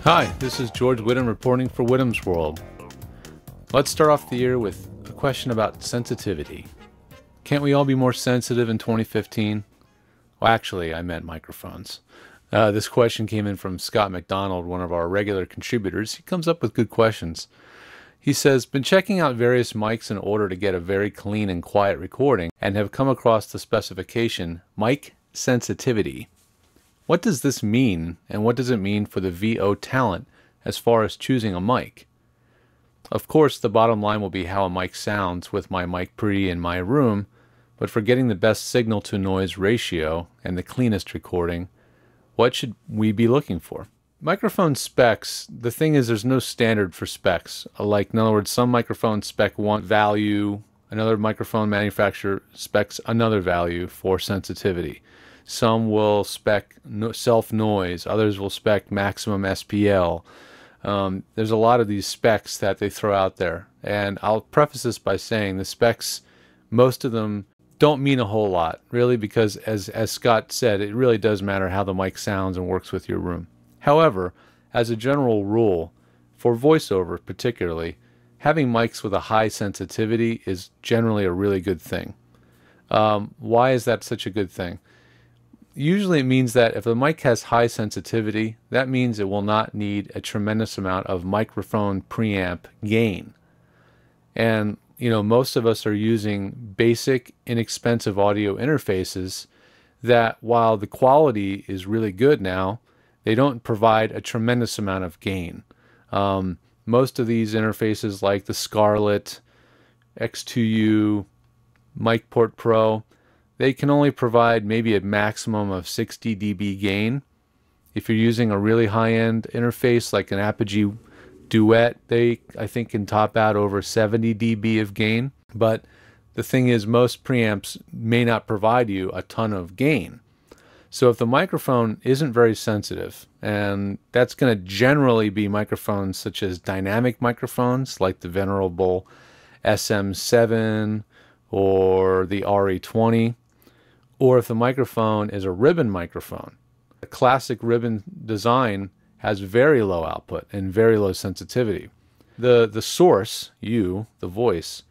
Hi, this is George Whittam reporting for Whittam's World. Let's start off the year with a question about sensitivity. Can't we all be more sensitive in 2015? Well, actually, I meant microphones. This question came in from Scott McDonald, one of our regular contributors. He comes up with good questions. He says, been checking out various mics in order to get a very clean and quiet recording and have come across the specification, mic sensitivity. What does this mean, and what does it mean for the VO talent as far as choosing a mic? Of course, the bottom line will be how a mic sounds with my mic pre in my room, but for getting the best signal-to-noise ratio and the cleanest recording, what should we be looking for? Microphone specs, the thing is there's no standard for specs. Like, in other words, some microphones spec one value, another microphone manufacturer specs another value for sensitivity. Some will spec self-noise, others will spec maximum SPL. There's a lot of these specs that they throw out there. And I'll preface this by saying the specs, most of them don't mean a whole lot, really, because as Scott said, it really does matter how the mic sounds and works with your room. However, as a general rule, for voiceover particularly, having mics with a high sensitivity is generally a really good thing. Why is that such a good thing? Usually it means that if the mic has high sensitivity, that means it will not need a tremendous amount of microphone preamp gain. And, you know, most of us are using basic, inexpensive audio interfaces that, while the quality is really good now, they don't provide a tremendous amount of gain. Most of these interfaces, like the Scarlett, X2U, MicPort Pro, they can only provide maybe a maximum of 60 dB gain. If you're using a really high-end interface like an Apogee Duet, they, I think, can top out over 70 dB of gain. But the thing is, most preamps may not provide you a ton of gain. So if the microphone isn't very sensitive, and that's going to generally be microphones such as dynamic microphones like the venerable SM7 or the RE20, or if the microphone is a ribbon microphone. A classic ribbon design has very low output and very low sensitivity. The source, you, the voice,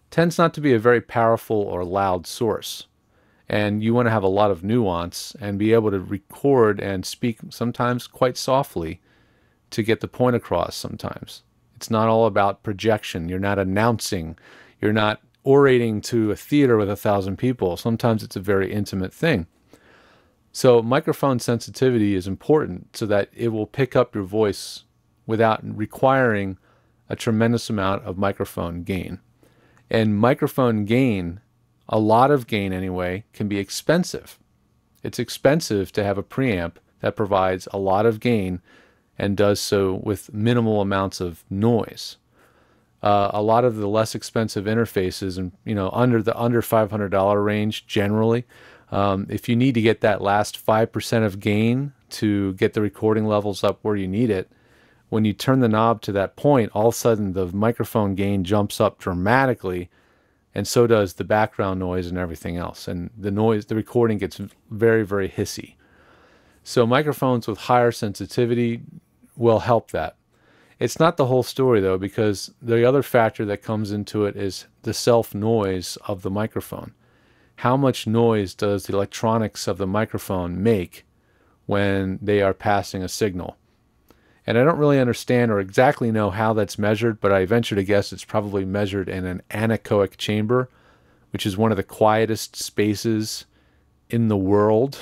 tends not to be a very powerful or loud source. And you want to have a lot of nuance and be able to record and speak sometimes quite softly to get the point across sometimes. It's not all about projection. You're not announcing. You're not orating to a theater with 1,000 people. Sometimes it's a very intimate thing. So microphone sensitivity is important so that it will pick up your voice without requiring a tremendous amount of microphone gain. And microphone gain, a lot of gain anyway, can be expensive. It's expensive to have a preamp that provides a lot of gain and does so with minimal amounts of noise. A lot of the less expensive interfaces, and under $500 range generally, if you need to get that last 5% of gain to get the recording levels up where you need it, when you turn the knob to that point, all of a sudden the microphone gain jumps up dramatically, and so does the background noise and everything else. And the recording gets very, very hissy. So microphones with higher sensitivity will help that. It's not the whole story, though, because the other factor that comes into it is the self-noise of the microphone. How much noise does the electronics of the microphone make when they are passing a signal? And I don't really understand or exactly know how that's measured, but I venture to guess it's probably measured in an anechoic chamber, which is one of the quietest spaces in the world.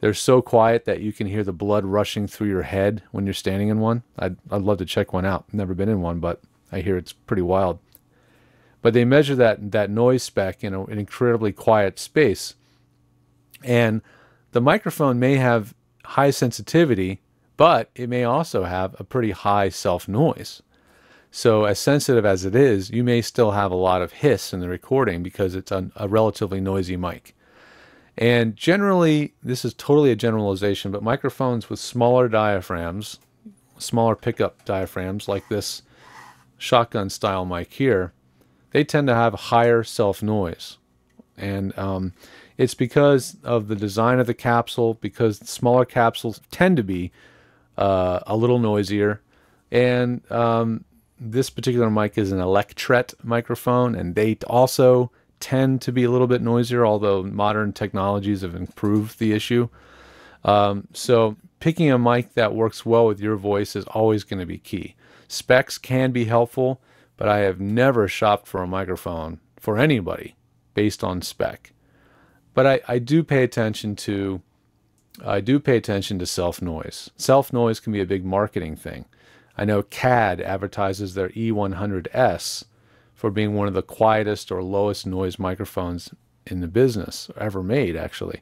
They're so quiet that you can hear the blood rushing through your head when you're standing in one. I'd love to check one out. Never been in one, but I hear it's pretty wild. But they measure that noise spec in an incredibly quiet space. And the microphone may have high sensitivity, but it may also have a pretty high self-noise. So as sensitive as it is, you may still have a lot of hiss in the recording because it's a relatively noisy mic. And generally, this is totally a generalization, but microphones with smaller diaphragms, smaller pickup diaphragms like this shotgun style mic here, they tend to have higher self-noise. And it's because of the design of the capsule, because smaller capsules tend to be a little noisier. And this particular mic is an Electret microphone, and they also tend to be a little bit noisier, although modern technologies have improved the issue. So picking a mic that works well with your voice is always going to be key. Specs can be helpful, but I have never shopped for a microphone for anybody based on spec. But I do pay attention to self-noise. Self-noise can be a big marketing thing. I know CAD advertises their E100S for being one of the quietest or lowest noise microphones in the business, ever made actually.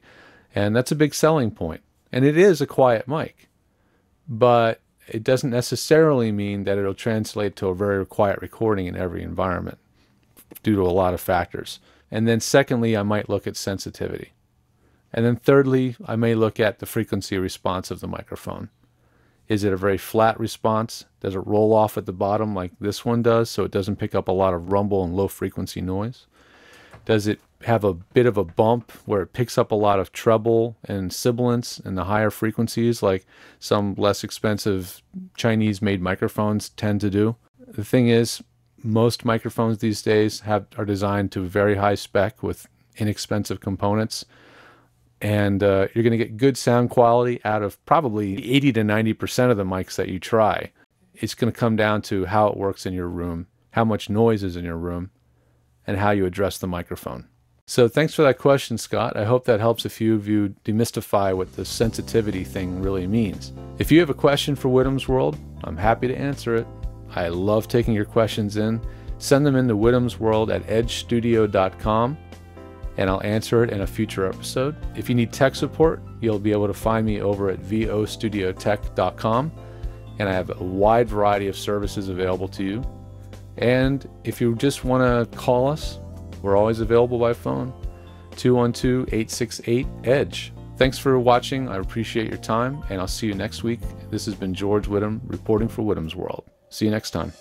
And that's a big selling point. And it is a quiet mic, but it doesn't necessarily mean that it'll translate to a very quiet recording in every environment due to a lot of factors. And then secondly, I might look at sensitivity. And then thirdly, I may look at the frequency response of the microphone. Is it a very flat response? Does it roll off at the bottom like this one does so it doesn't pick up a lot of rumble and low frequency noise? Does it have a bit of a bump where it picks up a lot of treble and sibilance in the higher frequencies like some less expensive Chinese made microphones tend to do? The thing is, most microphones these days are designed to very high spec with inexpensive components. And you're going to get good sound quality out of probably 80 to 90% of the mics that you try. It's going to come down to how it works in your room, how much noise is in your room, and how you address the microphone. So thanks for that question, Scott. I hope that helps a few of you demystify what the sensitivity thing really means. If you have a question for Whittam's World, I'm happy to answer it. I love taking your questions in. Send them in to whittamsworld@edgestudio.com. and I'll answer it in a future episode. If you need tech support, you'll be able to find me over at vostudiotech.com, and I have a wide variety of services available to you. And if you just want to call us, we're always available by phone, 212-868-EDGE. Thanks for watching. I appreciate your time, and I'll see you next week. This has been George Whittam reporting for Whittam's World. See you next time.